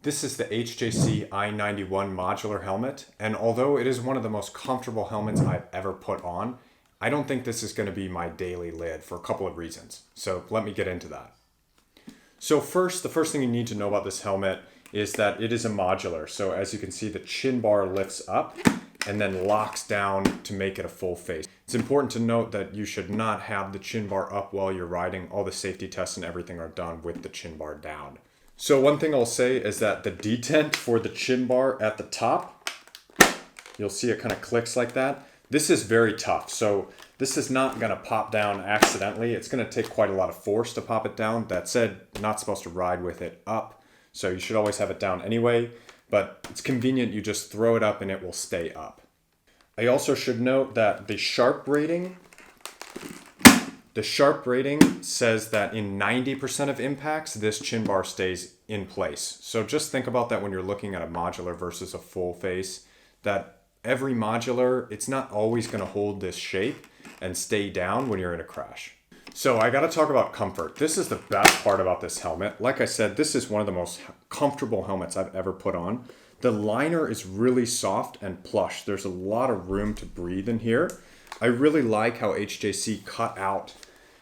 This is the HJC i91 modular helmet, and although it is one of the most comfortable helmets I've ever put on, I don't think this is going to be my daily lid for a couple of reasons. So let me get into that. So the first thing you need to know about this helmet is that it is a modular. So as you can see, the chin bar lifts up and then locks down to make it a full face. It's important to note that you should not have the chin bar up while you're riding. All the safety tests and everything are done with the chin bar down. So one thing I'll say is that the detent for the chin bar at the top, you'll see it kind of clicks like that. This is very tough. So this is not going to pop down accidentally. It's going to take quite a lot of force to pop it down. That said, you're not supposed to ride with it up. So you should always have it down anyway, but it's convenient. You just throw it up and it will stay up. I also should note that the sharp rating says that in 90% of impacts, this chin bar stays in place. So just think about that when you're looking at a modular versus a full face, that every modular, it's not always going to hold this shape and stay down when you're in a crash. So I got to talk about comfort. This is the best part about this helmet. Like I said, this is one of the most comfortable helmets I've ever put on. The liner is really soft and plush. There's a lot of room to breathe in here. I really like how HJC cut out,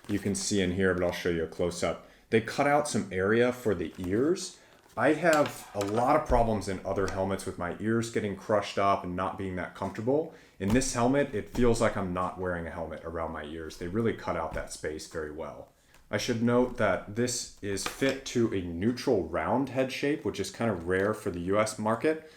you can see in here, but I'll show you a close-up. They cut out some area for the ears. I have a lot of problems in other helmets with my ears getting crushed up and not being that comfortable. In this helmet, it feels like I'm not wearing a helmet around my ears. They really cut out that space very well. I should note that this is fit to a neutral round head shape, which is kind of rare for the US market.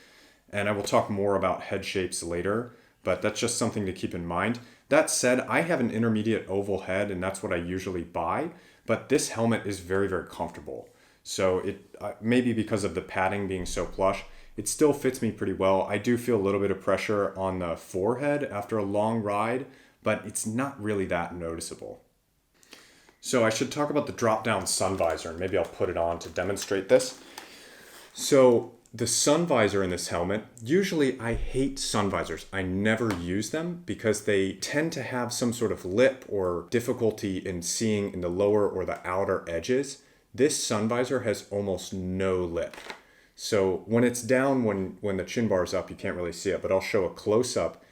And I will talk more about head shapes later, but that's just something to keep in mind. That said, I have an intermediate oval head and that's what I usually buy, but this helmet is very, very comfortable. So it maybe because of the padding being so plush, it still fits me pretty well. I do feel a little bit of pressure on the forehead after a long ride, but it's not really that noticeable. So I should talk about the drop-down sun visor, and maybe I'll put it on to demonstrate this. So the sun visor in this helmet, usually I hate sun visors. I never use them because they tend to have some sort of lip or difficulty in seeing in the lower or the outer edges. This sun visor has almost no lip. So when it's down, when the chin bar is up, you can't really see it, but I'll show a close-up.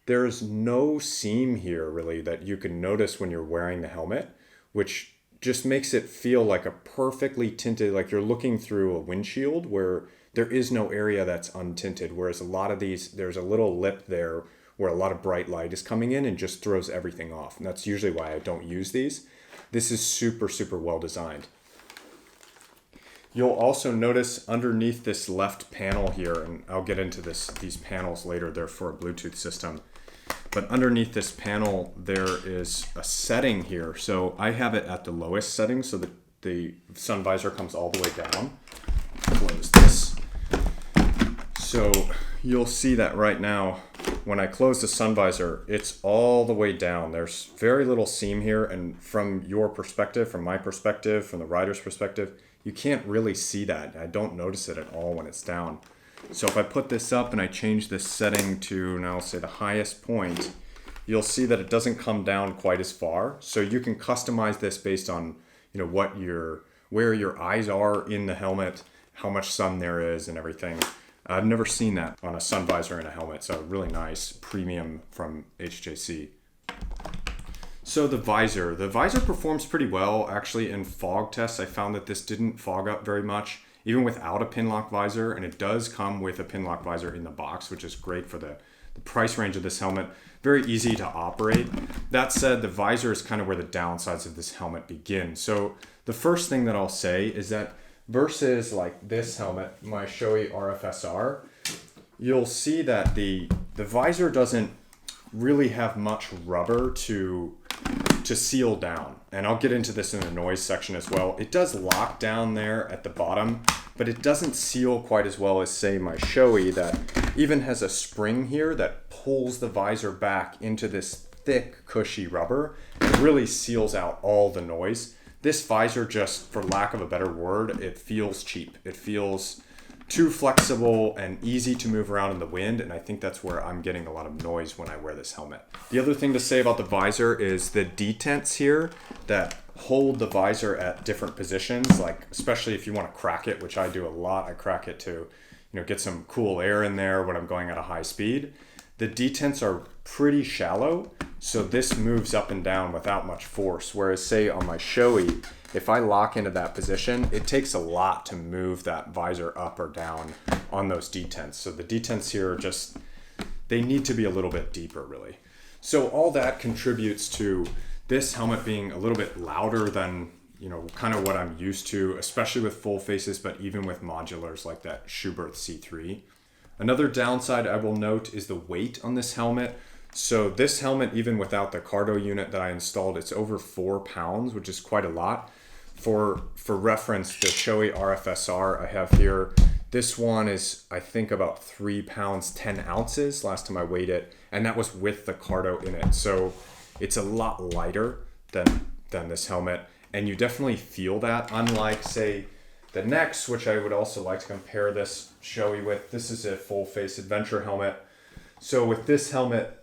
There's no seam here really that you can notice when you're wearing the helmet, which just makes it feel like a perfectly tinted, like you're looking through a windshield where there is no area that's untinted, whereas a lot of these, there's a little lip there where a lot of bright light is coming in and just throws everything off. And that's usually why I don't use these. This is super, super well designed. You'll also notice underneath this left panel here, and I'll get into these panels later, they're for a Bluetooth system. But underneath this panel, there is a setting here. So I have it at the lowest setting so that the sun visor comes all the way down. Close this. So you'll see that right now, when I close the sun visor, it's all the way down. There's very little seam here. And from your perspective, from my perspective, from the rider's perspective, you can't really see that. I don't notice it at all when it's down. So if I put this up and I change this setting to, now I'll say the highest point, you'll see that it doesn't come down quite as far. So you can customize this based on, where your eyes are in the helmet, how much sun there is and everything. I've never seen that on a sun visor in a helmet. So really nice premium from HJC. So the visor performs pretty well. Actually in fog tests, I found that this didn't fog up very much, even without a pin lock visor, and it does come with a pin lock visor in the box, which is great for the price range of this helmet. Very easy to operate. That said, the visor is kind of where the downsides of this helmet begin. So the first thing that I'll say is that versus like this helmet, my Shoei RF-SR, you'll see that the visor doesn't really have much rubber to seal down. And I'll get into this in the noise section as well. It does lock down there at the bottom, but it doesn't seal quite as well as say my Shoei that even has a spring here that pulls the visor back into this thick, cushy rubber and really seals out all the noise. This visor, just for lack of a better word, it feels cheap. It feels too flexible and easy to move around in the wind, and I think that's where I'm getting a lot of noise when I wear this helmet. The other thing to say about the visor is the detents here that hold the visor at different positions, like especially if you want to crack it, which I do a lot. I crack it to, get some cool air in there when I'm going at a high speed. The detents are pretty shallow, so this moves up and down without much force. Whereas say on my Shoei, if I lock into that position, it takes a lot to move that visor up or down on those detents. So the detents here they need to be a little bit deeper really. So all that contributes to this helmet being a little bit louder than, kind of what I'm used to, especially with full faces, but even with modulars like that Shoei C3. Another downside I will note is the weight on this helmet. So this helmet, even without the Cardo unit that I installed, it's over 4 pounds, which is quite a lot. For reference, the Shoei RF-SR I have here, this one is, I think, about 3 pounds, 10 ounces last time I weighed it, and that was with the Cardo in it. So it's a lot lighter than this helmet, and you definitely feel that, unlike, say, the next, which I would also like to compare this Shoei with. This is a full face adventure helmet. So with this helmet,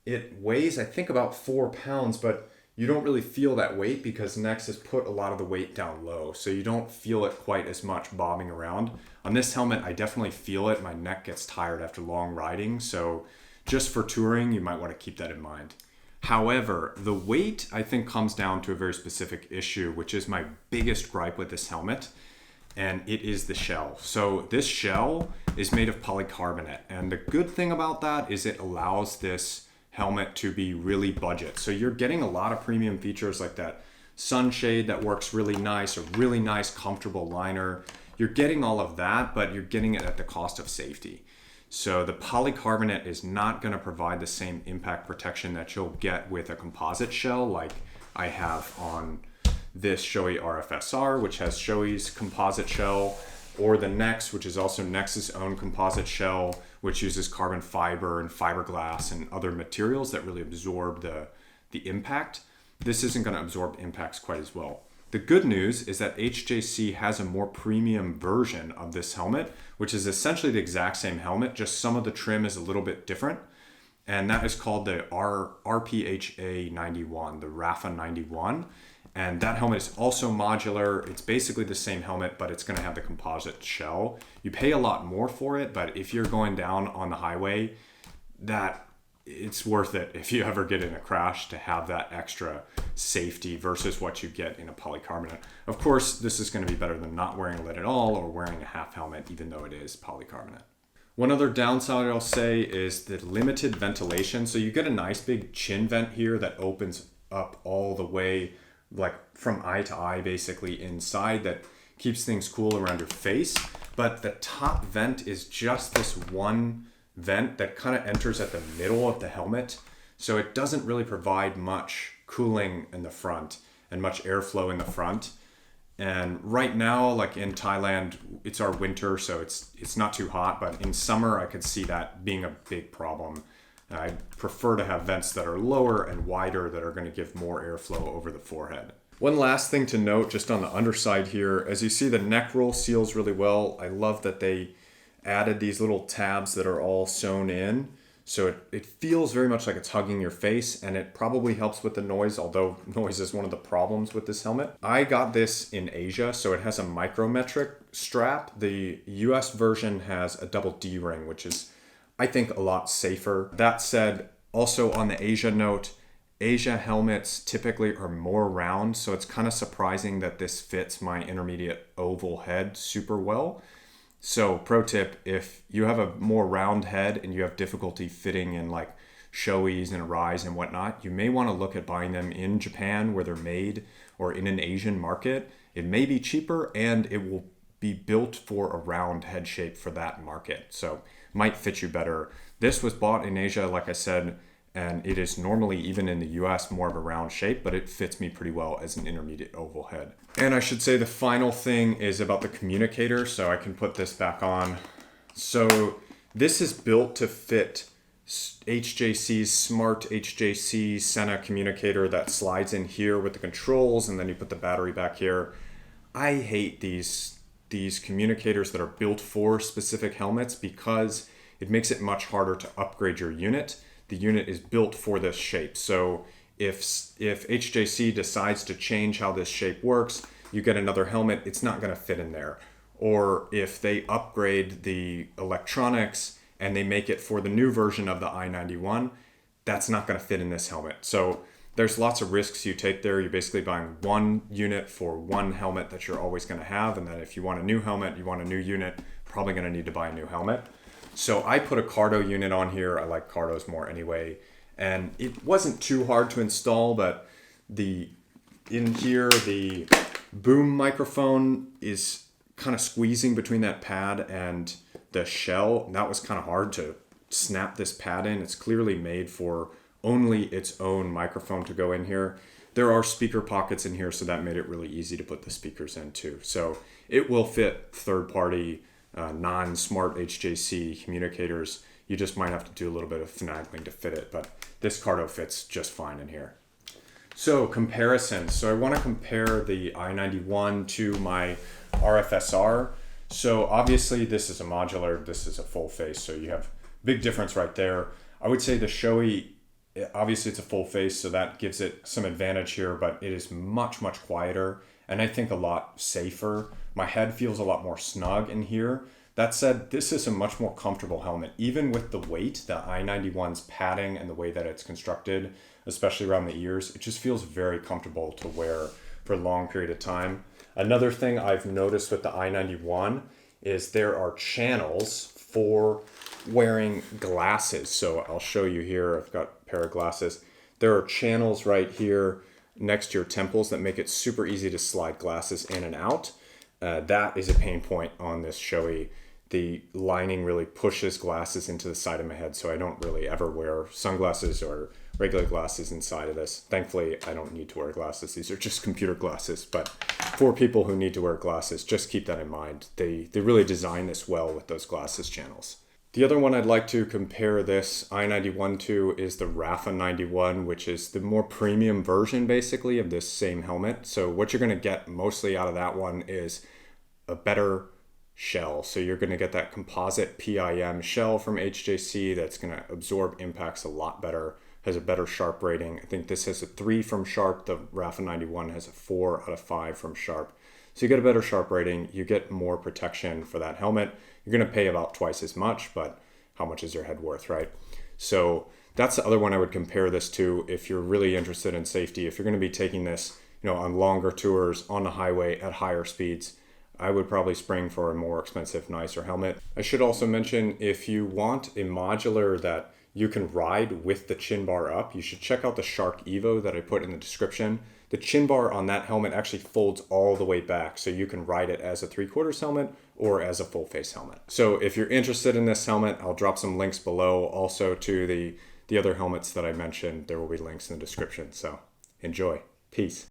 it weighs, I think, about 4 pounds, but you don't really feel that weight because Nex has put a lot of the weight down low. So you don't feel it quite as much bobbing around. On this helmet, I definitely feel it. My neck gets tired after long riding. So just for touring, you might want to keep that in mind. However, the weight, I think, comes down to a very specific issue, which is my biggest gripe with this helmet. And it is the shell. So this shell is made of polycarbonate. And the good thing about that is it allows this helmet to be really budget. So you're getting a lot of premium features like that sunshade that works really nice, a really nice comfortable liner. You're getting all of that, but you're getting it at the cost of safety. So the polycarbonate is not gonna provide the same impact protection that you'll get with a composite shell like I have on this Shoei RF-SR, which has Shoei's composite shell, or the Nex, which is also Nex's own composite shell, which uses carbon fiber and fiberglass and other materials that really absorb the impact. This isn't going to absorb impacts quite as well. The good news is that HJC has a more premium version of this helmet, which is essentially the exact same helmet, just some of the trim is a little bit different. And that is called the RPHA91, the RAFA 91. And that helmet is also modular. It's basically the same helmet, but it's going to have the composite shell. You pay a lot more for it, but if you're going down on the highway, that it's worth it if you ever get in a crash to have that extra safety versus what you get in a polycarbonate. Of course, this is going to be better than not wearing a lid at all or wearing a half helmet, even though it is polycarbonate. One other downside I'll say is the limited ventilation. So you get a nice big chin vent here that opens up all the way, like from eye to eye, basically inside, that keeps things cool around your face. But the top vent is just this one vent that kind of enters at the middle of the helmet. So it doesn't really provide much cooling in the front and much airflow in the front. And right now, like in Thailand, it's our winter, so it's not too hot, but in summer, I could see that being a big problem. I prefer to have vents that are lower and wider that are going to give more airflow over the forehead. One last thing to note just on the underside here, as you see the neck roll seals really well. I love that they added these little tabs that are all sewn in. So it feels very much like it's hugging your face, and it probably helps with the noise, although noise is one of the problems with this helmet. I got this in Asia, so it has a micrometric strap. The US version has a double D ring, which is, I think, a lot safer. That said, also on the Asia note, Asia helmets typically are more round, so it's kind of surprising that this fits my intermediate oval head super well. So pro tip, if you have a more round head and you have difficulty fitting in like Shoeis and Arise and whatnot, you may want to look at buying them in Japan where they're made, or in an Asian market. It may be cheaper and it will be built for a round head shape for that market. So might fit you better. This was bought in Asia, like I said, and it is normally, even in the US, more of a round shape, but it fits me pretty well as an intermediate oval head. And I should say the final thing is about the communicator, so I can put this back on. So this is built to fit HJC's smart HJC Sena communicator that slides in here with the controls, and then you put the battery back here. I hate these communicators that are built for specific helmets because it makes it much harder to upgrade your unit. The unit is built for this shape. So If HJC decides to change how this shape works, you get another helmet, it's not going to fit in there. Or if they upgrade the electronics and they make it for the new version of the i91, that's not going to fit in this helmet. So there's lots of risks you take there. You're basically buying one unit for one helmet that you're always going to have. And then if you want a new helmet, you want a new unit, probably going to need to buy a new helmet. So I put a Cardo unit on here. I like Cardos more anyway. And it wasn't too hard to install, but in here, the boom microphone is kind of squeezing between that pad and the shell. And that was kind of hard to snap this pad in. It's clearly made for only its own microphone to go in here. There are speaker pockets in here, so that made it really easy to put the speakers in too. So it will fit third-party, non-smart HJC communicators. You just might have to do a little bit of finagling to fit it, but this Cardo fits just fine in here. So comparisons. So I want to compare the i91 to my RF-SR. So obviously this is a modular, this is a full face, so you have big difference right there. I would say the Shoei, obviously it's a full face, so that gives it some advantage here, but it is much, much quieter and I think a lot safer. My head feels a lot more snug in here. That said, this is a much more comfortable helmet. Even with the weight, the i91's padding and the way that it's constructed, especially around the ears, it just feels very comfortable to wear for a long period of time. Another thing I've noticed with the i91 is there are channels for wearing glasses. So I'll show you here, I've got a pair of glasses. There are channels right here next to your temples that make it super easy to slide glasses in and out. That is a pain point on this Shoei. The lining really pushes glasses into the side of my head, so I don't really ever wear sunglasses or regular glasses inside of this. Thankfully, I don't need to wear glasses. These are just computer glasses, but for people who need to wear glasses, just keep that in mind. They really design this well with those glasses channels. The other one I'd like to compare this i91 to is the RF-91, which is the more premium version basically of this same helmet. So what you're going to get mostly out of that one is a better shell. So you're going to get that composite PIM shell from HJC that's going to absorb impacts a lot better, has a better sharp rating. I think this has a 3 from sharp. The RF-91 has a 4 out of 5 from sharp. So you get a better sharp rating, you get more protection for that helmet. You're going to pay about twice as much, but how much is your head worth, right? So that's the other one I would compare this to if you're really interested in safety. If you're going to be taking this, on longer tours, on the highway at higher speeds, I would probably spring for a more expensive, nicer helmet. I should also mention, if you want a modular that you can ride with the chin bar up, you should check out the Shark Evo that I put in the description. The chin bar on that helmet actually folds all the way back, so you can ride it as a 3/4 helmet or as a full face helmet. So if you're interested in this helmet, I'll drop some links below. Also to the other helmets that I mentioned, there will be links in the description. So enjoy. Peace.